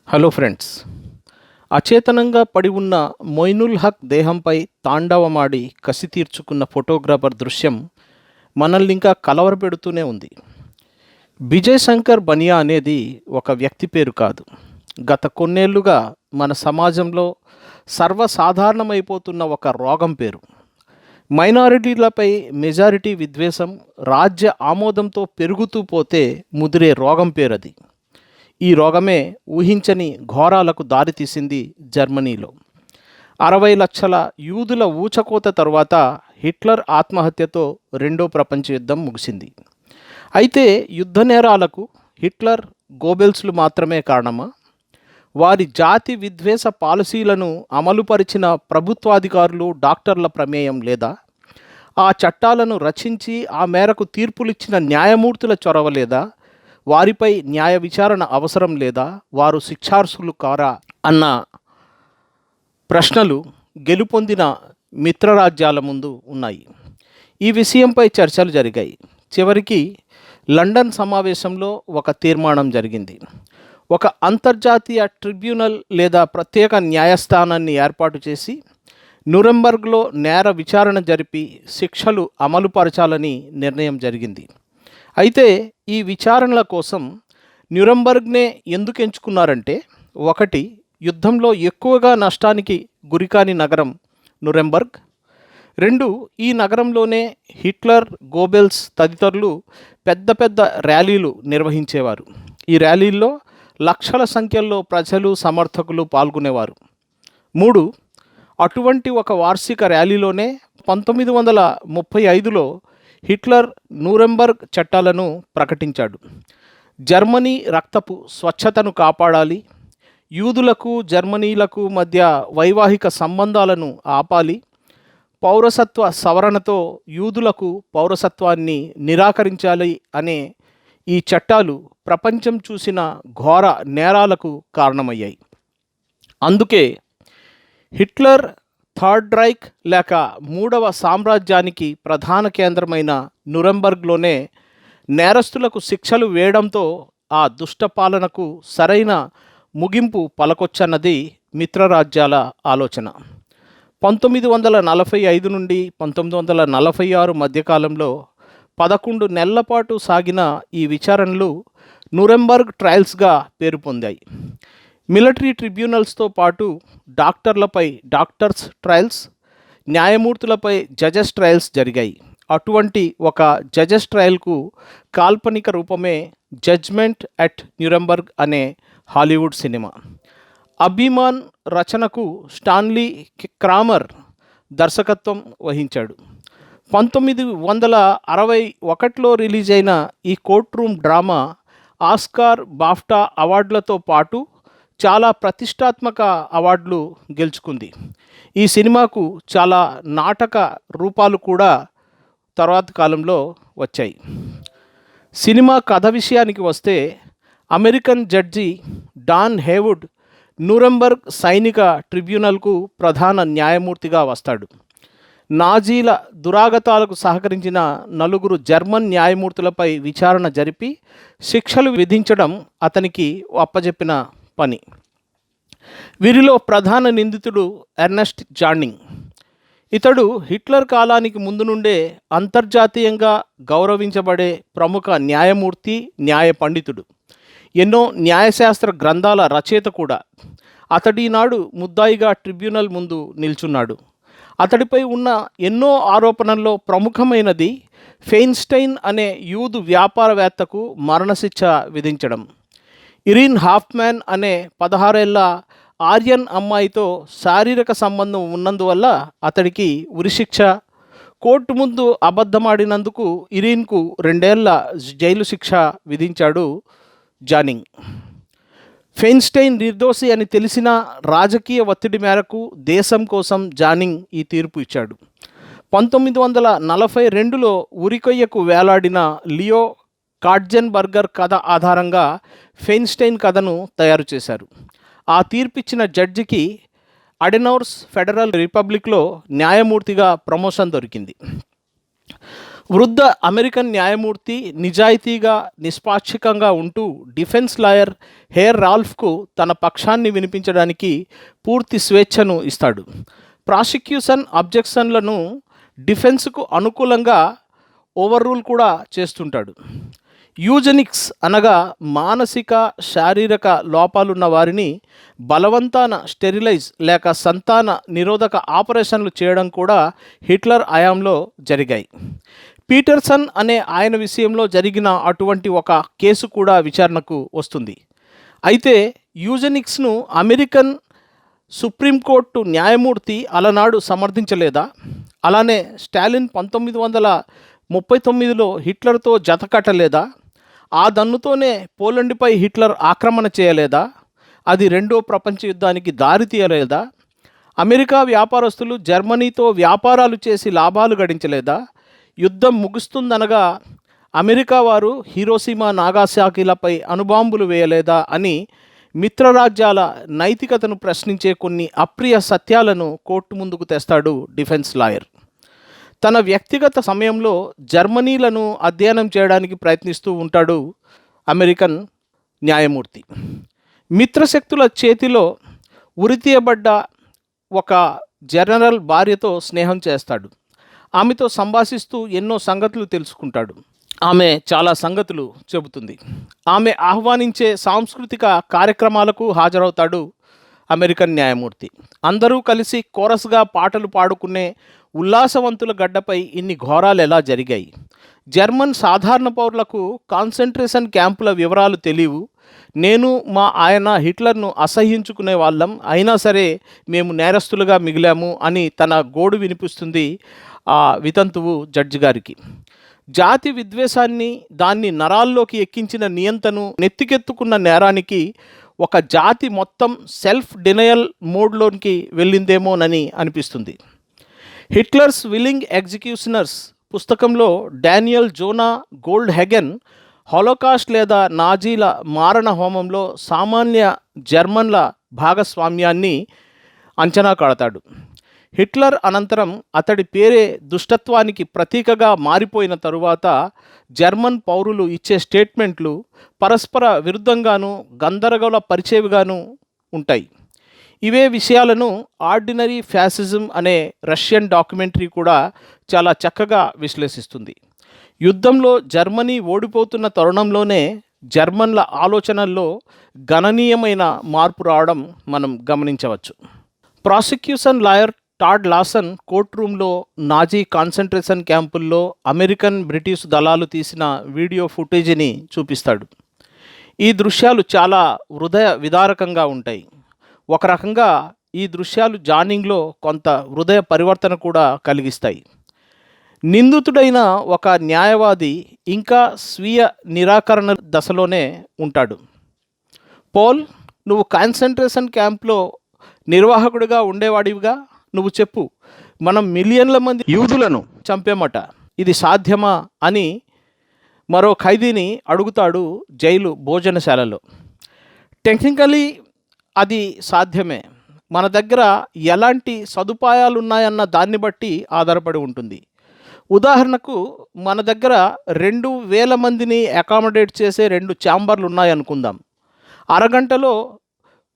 Hello friends. అచేతనంగా పడి ఉన్న మొయినుల్ హక్ దేహంపై తాండవమాడి కసి తీర్చుకున్న ఫోటోగ్రాఫర్ దృశ్యం మనల్ని ఇంకా కలవరపెడుతూనే ఉంది. విజయ్ శంకర్ బనియా అనేది ఒక వ్యక్తి పేరు కాదు. గత కొన్నేళ్లుగా మన సమాజంలో సర్వసాధారణమైపోతున్న ఒక రోగం పేరు. మైనారిటీలపై మెజారిటీ విద్వేషం రాజ్య ఆమోదంతో పెరుగుతూ పోతే ముదిరే రోగం పేరది. ఈ రోగమే ఊహించని ఘోరాలకు దారితీసింది జర్మనీలో. 60 లక్షల యూదుల ఊచకోత తరువాత హిట్లర్ ఆత్మహత్యతో రెండో ప్రపంచ యుద్ధం ముగిసింది. అయితే యుద్ధ నేరాలకు హిట్లర్, గోబెల్స్లు మాత్రమే కారణమా? వారి జాతి విద్వేష పాలసీలను అమలుపరిచిన ప్రభుత్వాధికారులు, డాక్టర్ల ప్రమేయం లేదా? ఆ చట్టాలను రచించి ఆ మేరకు తీర్పులిచ్చిన న్యాయమూర్తుల చొరవ లేదా? వారిపై న్యాయ విచారణ అవసరం లేదా? వారు శిక్షార్హులు కారా అన్న ప్రశ్నలు గెలుపొందిన మిత్రరాజ్యాల ముందు ఉన్నాయి. ఈ విషయంపై చర్చలు జరిగాయి. చివరికి లండన్ సమావేశంలో ఒక తీర్మానం జరిగింది. ఒక అంతర్జాతీయ ట్రిబ్యునల్ లేదా ప్రత్యేక న్యాయస్థానాన్ని ఏర్పాటు చేసి న్యూరెంబర్గ్లో నేర విచారణ జరిపి శిక్షలు అమలుపరచాలని నిర్ణయం జరిగింది. అయితే ఈ విచారణల కోసం న్యూరెంబర్గ్నే ఎందుకు ఎంచుకున్నారంటే, 1, యుద్ధంలో ఎక్కువగా నష్టానికి గురికాని నగరం న్యూరెంబర్గ్. 2, ఈ నగరంలోనే హిట్లర్, గోబెల్స్ తదితరులు పెద్ద పెద్ద ర్యాలీలు నిర్వహించేవారు. ఈ ర్యాలీల్లో లక్షల సంఖ్యలో ప్రజలు, సమర్థకులు పాల్గొనేవారు. 3, అటువంటి ఒక వార్షిక ర్యాలీలోనే 1935లో హిట్లర్ న్యూరెంబర్గ్ చట్టాలను ప్రకటించాడు. జర్మనీ రక్తపు స్వచ్ఛతను కాపాడాలి, యూదులకు జర్మనీలకు మధ్య వైవాహిక సంబంధాలను ఆపాలి, పౌరసత్వ సవరణతో యూదులకు పౌరసత్వాన్ని నిరాకరించాలి అనే ఈ చట్టాలు ప్రపంచం చూసిన ఘోర నేరాలకు కారణమయ్యాయి. అందుకే హిట్లర్ థర్డ్ రైక్ లేక మూడవ సామ్రాజ్యానికి ప్రధాన కేంద్రమైన న్యూరెంబర్గ్లోనే నేరస్తులకు శిక్షలు వేయడంతో ఆ దుష్ట పాలనకు సరైన ముగింపు పలకొచ్చన్నది మిత్రరాజ్యాల ఆలోచన. 1945 నుండి 1946 మధ్యకాలంలో 11 నెలల పాటు సాగిన ఈ విచారణలు న్యూరెంబర్గ్ ట్రయల్స్గా పేరు పొందాయి. మిలిటరీ ట్రిబ్యునల్స్తో పాటు డాక్టర్లపై డాక్టర్స్ ట్రయల్స్, న్యాయమూర్తులపై జడ్జెస్ ట్రయల్స్ జరిగాయి. అటువంటి ఒక జడ్జెస్ ట్రయల్కు కాల్పనిక రూపమే జడ్జ్మెంట్ అట్ న్యూరెంబర్గ్ అనే హాలీవుడ్ సినిమా. అభిమాన్ రచనకు స్టాన్లీ క్రామర్ దర్శకత్వం వహించాడు. 1961లో రిలీజ్ అయిన ఈ courtroom drama Oscar, BAFTA అవార్డులతో పాటు చాలా ప్రతిష్టాత్మక అవార్డులు గెలుచుకుంది. ఈ సినిమాకు చాలా నాటక రూపాలు కూడా తర్వాత కాలంలో వచ్చాయి. సినిమా కథ విషయానికి వస్తే, అమెరికన్ జడ్జి డాన్ హేవుడ్ న్యూరెంబర్గ్ సైనిక ట్రిబ్యునల్కు ప్రధాన న్యాయమూర్తిగా వస్తాడు. నాజీల దురాగతాలకు సహకరించిన 4 జర్మన్ న్యాయమూర్తులపై విచారణ జరిపి శిక్షలు విధించడం అతనికి అప్పజెప్పిన పని. వీరిలో ప్రధాన నిందితుడు ఎర్నెస్ట్ జానింగ్. ఇతడు హిట్లర్ కాలానికి ముందు నుండే అంతర్జాతీయంగా గౌరవించబడే ప్రముఖ న్యాయమూర్తి, న్యాయ పండితుడు. ఎన్నో న్యాయశాస్త్ర గ్రంథాల రచయిత కూడా. అతడినాడు ముద్దాయిగా ట్రిబ్యునల్ ముందు నిల్చున్నాడు. అతడిపై ఉన్న ఎన్నో ఆరోపణల్లో ప్రముఖమైనది ఫెయిన్స్టైన్ అనే యూదు వ్యాపారవేత్తకు మరణశిక్ష విధించడం. ఇరీన్ హాఫ్మ్యాన్ అనే 16 ఏళ్ల ఆర్యన్ అమ్మాయితో శారీరక సంబంధం ఉన్నందువల్ల అతడికి ఉరిశిక్ష, కోర్టు ముందు అబద్ధమాడినందుకు ఇరీన్కు 2 ఏళ్ల జైలు శిక్ష విధించాడు జానింగ్. ఫెయిన్స్టైన్ నిర్దోషి అని తెలిసిన రాజకీయ ఒత్తిడి మేరకు దేశం కోసం జానింగ్ ఈ తీర్పు ఇచ్చాడు. 1942లో ఉరికొయ్యకు వేలాడిన లియో కాట్జెన్బర్గర్ కథ ఆధారంగా ఫెయిన్స్టైన్ కథను తయారు చేశారు. ఆ తీర్పిచ్చిన జడ్జికి అడెనౌర్స్ ఫెడరల్ రిపబ్లిక్లో న్యాయమూర్తిగా ప్రమోషన్ దొరికింది. వృద్ధ అమెరికన్ న్యాయమూర్తి నిజాయితీగా నిష్పాక్షికంగా ఉంటూ డిఫెన్స్ లాయర్ హేర్ రాల్ఫ్కు తన పక్షాన్ని వినిపించడానికి పూర్తి స్వేచ్ఛను ఇస్తాడు. ప్రాసిక్యూషన్ అబ్జెక్షన్లను డిఫెన్స్కు అనుకూలంగా ఓవర్రూల్ కూడా చేస్తుంటాడు. యూజెనిక్స్ అనగా మానసిక శారీరక లోపాలున్న వారిని బలవంతాన స్టెరిలైజ్ లేక సంతాన నిరోధక ఆపరేషన్లు చేయడం కూడా హిట్లర్ హయాంలో జరిగాయి. పీటర్సన్ అనే ఆయన విషయంలో జరిగిన అటువంటి ఒక కేసు కూడా విచారణకు వస్తుంది. అయితే యూజెనిక్స్ను అమెరికన్ సుప్రీంకోర్టు న్యాయమూర్తి అలనాడు సమర్థించలేదా? అలానే స్టాలిన్ 1939లో హిట్లర్తో జతకట్టలేదా? ఆ దన్నుతోనే పోలండ్పై హిట్లర్ ఆక్రమణ చేయలేదా? అది రెండో ప్రపంచ యుద్ధానికి దారి తీయలేదా? అమెరికా వ్యాపారస్తులు జర్మనీతో వ్యాపారాలు చేసి లాభాలు గడించలేదా? యుద్ధం ముగుస్తుందనగా అమెరికా వారు హిరోషిమా నాగాసాకిలపై అణుబాంబులు వేయలేదా అని మిత్రరాజ్యాల నైతికతను ప్రశ్నించే కొన్ని అప్రియ సత్యాలను కోర్టు ముందుకు తెస్తాడు డిఫెన్స్ లాయర్. తన వ్యక్తిగత సమయంలో జర్మనీలను అధ్యయనం చేయడానికి ప్రయత్నిస్తూ ఉంటాడు అమెరికన్ న్యాయమూర్తి. మిత్రశక్తుల చేతిలో ఉరితీయబడ్డ ఒక జనరల్ భార్యతో స్నేహం చేస్తాడు. ఆమెతో సంభాషిస్తూ ఎన్నో సంగతులు తెలుసుకుంటాడు. ఆమె చాలా సంగతులు చెబుతుంది. ఆమె ఆహ్వానించే సాంస్కృతిక కార్యక్రమాలకు హాజరవుతాడు అమెరికన్ న్యాయమూర్తి. అందరూ కలిసి కోరస్గా పాటలు పాడుకునే ఉల్లాసవంతుల గడ్డపై ఇన్ని ఘోరాలు ఎలా జరిగాయి? జర్మన్ సాధారణ పౌరులకు కాన్సంట్రేషన్ క్యాంపుల వివరాలు తెలియవు. నేను మా ఆయన హిట్లర్ను అసహ్యించుకునే వాళ్ళం, అయినా సరే మేము నేరస్తులుగా మిగిలాము అని తన గోడు వినిపిస్తుంది ఆ వితంతువు జడ్జి గారికి. జాతి విద్వేషాన్ని, దాన్ని నరాల్లోకి ఎక్కించిన నియంతను నెత్తికెత్తుకున్న నేరానికి ఒక జాతి మొత్తం సెల్ఫ్ డినయల్ మోడ్లోనికి వెళ్ళిందేమోనని అనిపిస్తుంది. హిట్లర్స్ విల్లింగ్ ఎగ్జిక్యూషనర్స్ పుస్తకంలో Daniel Zona gold Hagen Holocaust లేదా నాజీల మారణ హోమంలో సామాన్య జర్మన్ల భాగస్వామ్యాన్ని అంచనా కడతాడు. హిట్లర్ అనంతరం అతడి పేరే దుష్టత్వానికి ప్రతీకగా మారిపోయిన తరువాత జర్మన్ పౌరులు ఇచ్చే స్టేట్మెంట్లు పరస్పర విరుద్ధంగాను గందరగోళ పరిచేవిగాను ఉంటాయి. ఇవే విషయాలను ఆర్డినరీ ఫ్యాసిజం అనే రష్యన్ డాక్యుమెంటరీ కూడా చాలా చక్కగా విశ్లేషిస్తుంది. యుద్ధంలో జర్మనీ ఓడిపోతున్న తరుణంలోనే జర్మన్ల ఆలోచనల్లో గణనీయమైన మార్పు రావడం మనం గమనించవచ్చు. ప్రాసిక్యూషన్ లాయర్ టాడ్ లాసన్ కోర్ట్ రూమ్లో నాజీ కాన్సంట్రేషన్ క్యాంపుల్లో అమెరికన్ బ్రిటిష్ దళాలు తీసిన వీడియో ఫుటేజీని చూపిస్తాడు. ఈ దృశ్యాలు చాలా హృదయ విదారకంగా ఉంటాయి. ఒక రకంగా ఈ దృశ్యాలు జానింగ్లో కొంత హృదయ పరివర్తన కూడా కలిగిస్తాయి. నిందితుడైన ఒక న్యాయవాది ఇంకా స్వీయ నిరాకరణ దశలోనే ఉంటాడు. పోల్, నువ్వు కాన్సంట్రేషన్ క్యాంప్లో నిర్వాహకుడిగా ఉండేవాడివిగా, నువ్వు చెప్పు, మనం మిలియన్ల మంది యూదులను చంపామట, ఇది సాధ్యమా అని మరో ఖైదీని అడుగుతాడు జైలు భోజనశాలలో. టెక్నికలీ అది సాధ్యమే, మన దగ్గర ఎలాంటి సదుపాయాలు ఉన్నాయన్న దాన్ని బట్టి ఆధారపడి ఉంటుంది. ఉదాహరణకు మన దగ్గర 2000 మందిని అకామిడేట్ చేసే 2 ఛాంబర్లు ఉన్నాయనుకుందాం. అరగంటలో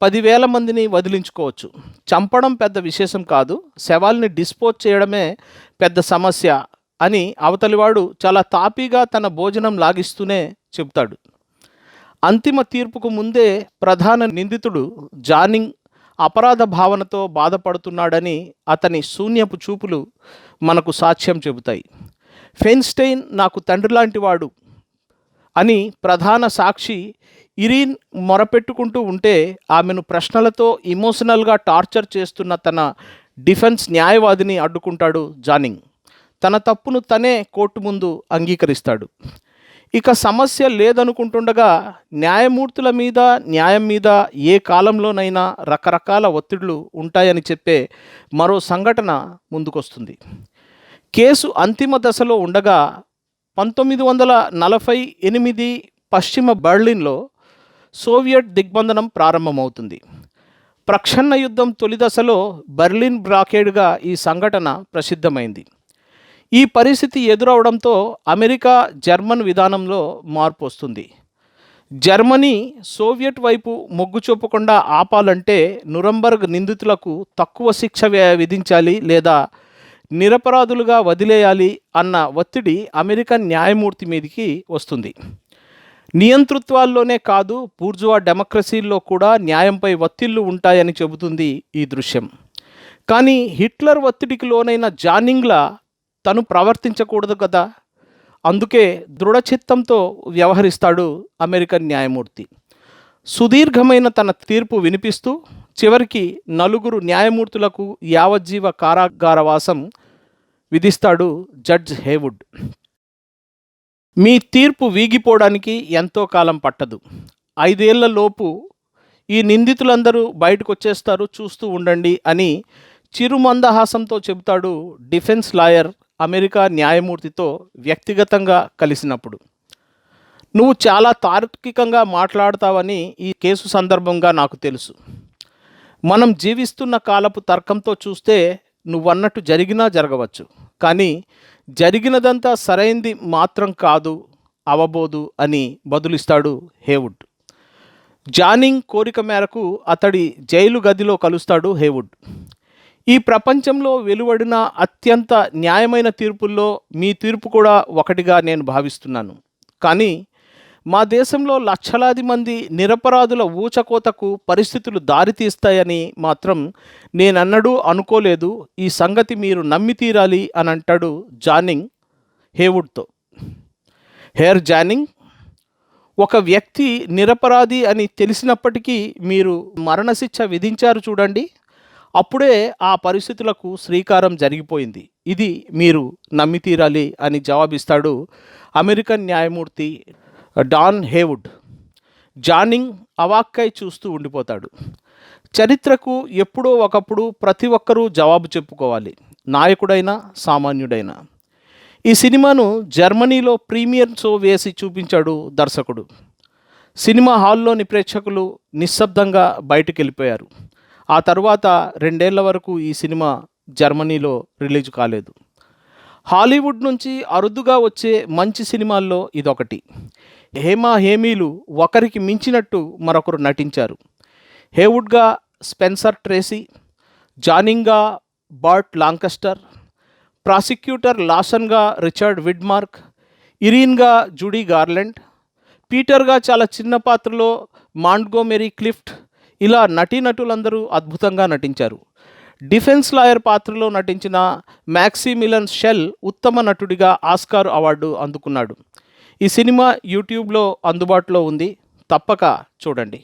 10,000 మందిని వదిలించుకోవచ్చు. చంపడం పెద్ద విశేషం కాదు, శవాల్ని డిస్పోజ్ చేయడమే పెద్ద సమస్య అని అవతలివాడు చాలా తాపీగా తన భోజనం లాగిస్తూనే చెబుతాడు. అంతిమ తీర్పుకు ముందే ప్రధాన నిందితుడు జానింగ్ అపరాధ భావనతో బాధపడుతున్నాడని అతని శూన్యపు చూపులు మనకు సాక్ష్యం చెబుతాయి. ఫెయిన్స్టైన్ నాకు తండ్రి లాంటివాడు అని ప్రధాన సాక్షి ఇరీన్ మొరపెట్టుకుంటూ ఉంటే ఆమెను ప్రశ్నలతో ఇమోషనల్గా టార్చర్ చేస్తున్న తన డిఫెన్స్ న్యాయవాదిని అడ్డుకుంటాడు జానింగ్. తన తప్పును తనే కోర్టు ముందు అంగీకరిస్తాడు. ఇక సమస్య లేదనుకుంటుండగా న్యాయమూర్తుల మీద, న్యాయం మీద ఏ కాలంలోనైనా రకరకాల ఒత్తిడులు ఉంటాయని చెప్పే మరో సంఘటన ముందుకొస్తుంది. కేసు అంతిమ దశలో ఉండగా 1948 పశ్చిమ బర్లిన్లో సోవియట్ దిగ్బంధనం ప్రారంభమవుతుంది. ప్రచ్ఛన్న యుద్ధం తొలి దశలో బర్లిన్ బ్లాకేడ్గా ఈ సంఘటన ప్రసిద్ధమైంది. ఈ పరిస్థితి ఎదురవడంతో అమెరికా జర్మన్ విధానంలో మార్పు వస్తుంది. జర్మనీ సోవియట్ వైపు మొగ్గు చూపకుండా ఆపాలంటే నురంబర్గ్ నిందితులకు తక్కువ శిక్ష విధించాలి లేదా నిరపరాధులుగా వదిలేయాలి అన్న ఒత్తిడి అమెరికన్ న్యాయమూర్తి మీదకి వస్తుంది. నియంతృత్వాల్లోనే కాదు, బూర్జువా డెమోక్రసీల్లో కూడా న్యాయంపై ఒత్తిళ్లు ఉంటాయని చెబుతుంది ఈ దృశ్యం. కానీ హిట్లర్ ఒత్తిడికి లోనైన జానింగ్లా తను ప్రవర్తించకూడదు కదా. అందుకే దృఢచిత్తంతో వ్యవహరిస్తాడు అమెరికన్ న్యాయమూర్తి. సుదీర్ఘమైన తన తీర్పు వినిపిస్తూ చివరికి 4 న్యాయమూర్తులకు యావజ్జీవ కారాగారవాసం విధిస్తాడు జడ్జ్ హేవుడ్. మీ తీర్పు వీగిపోవడానికి ఎంతో కాలం పట్టదు. 5 ఏళ్ల లోపు ఈ నిందితులందరూ బయటకు వచ్చేస్తారు, చూస్తూ ఉండండి అని చిరుమందహాసంతో చెబుతాడు డిఫెన్స్ లాయర్ అమెరికా న్యాయమూర్తితో వ్యక్తిగతంగా కలిసినప్పుడు. నువ్వు చాలా తార్కికంగా మాట్లాడతావని ఈ కేసు సందర్భంగా నాకు తెలుసు. మనం జీవిస్తున్న కాలపు తర్కంతో చూస్తే నువ్వన్నట్టు జరిగినా జరగవచ్చు, కానీ జరిగినదంతా సరైంది మాత్రం కాదు, అవబోదు అని బదులిస్తాడు హేవుడ్. జానింగ్ కోరిక మేరకు అతడి జైలు గదిలో కలుస్తాడు హేవుడ్. ఈ ప్రపంచంలో వెలువడిన అత్యంత న్యాయమైన తీర్పుల్లో మీ తీర్పు కూడా ఒకటిగా నేను భావిస్తున్నాను. కానీ మా దేశంలో లక్షలాది మంది నిరపరాధుల ఊచకోతకు పరిస్థితులు దారితీస్తాయని మాత్రం నేనన్నడూ అనుకోలేదు. ఈ సంగతి మీరు నమ్మి తీరాలి అని అంటాడు జానింగ్ హేవుడ్తో. హేర్ జానింగ్, ఒక వ్యక్తి నిరపరాధి అని తెలిసినప్పటికీ మీరు మరణశిక్ష విధించారు చూడండి, అప్పుడే ఆ పరిస్థితులకు శ్రీకారం జరిగిపోయింది. ఇది మీరు నమ్మి తీరాలి అని జవాబిస్తాడు అమెరికన్ న్యాయమూర్తి డాన్ హేవుడ్. జానింగ్ అవాక్కై చూస్తూ ఉండిపోతాడు. చరిత్రకు ఎప్పుడో ఒకప్పుడు ప్రతి ఒక్కరూ జవాబు చెప్పుకోవాలి, నాయకుడైనా సామాన్యుడైనా. ఈ సినిమాను జర్మనీలో ప్రీమియర్ షో వేసి చూపించాడు దర్శకుడు. సినిమా హాల్లోని ప్రేక్షకులు నిశ్శబ్దంగా బయటికి వెళ్ళిపోయారు. ఆ తర్వాత 2 ఏళ్ల వరకు ఈ సినిమా జర్మనీలో రిలీజ్ కాలేదు. హాలీవుడ్ నుంచి అరుదుగా వచ్చే మంచి సినిమాల్లో ఇదొకటి. హేమీలు ఒకరికి మించినట్టు మరొకరు నటించారు. హేవుడ్గా స్పెన్సర్ ట్రేసీ, జానింగ్గా బర్ట్ లాంకస్టర్, ప్రాసిక్యూటర్ లాసన్గా రిచర్డ్ విడ్మార్క్, ఇరీన్గా జూడీ గార్లాండ్, పీటర్గా చాలా చిన్న పాత్రలో మాంట్గోమెరీ క్లిఫ్ట్, ఇలా నటీనటులందరూ అద్భుతంగా నటించారు. డిఫెన్స్ లాయర్ పాత్రలో నటించిన మ్యాక్సిమిలియన్ షెల్ ఉత్తమ నటుడిగా ఆస్కార్ అవార్డు అందుకున్నాడు. ఈ సినిమా యూట్యూబ్లో అందుబాటులో ఉంది, తప్పక చూడండి.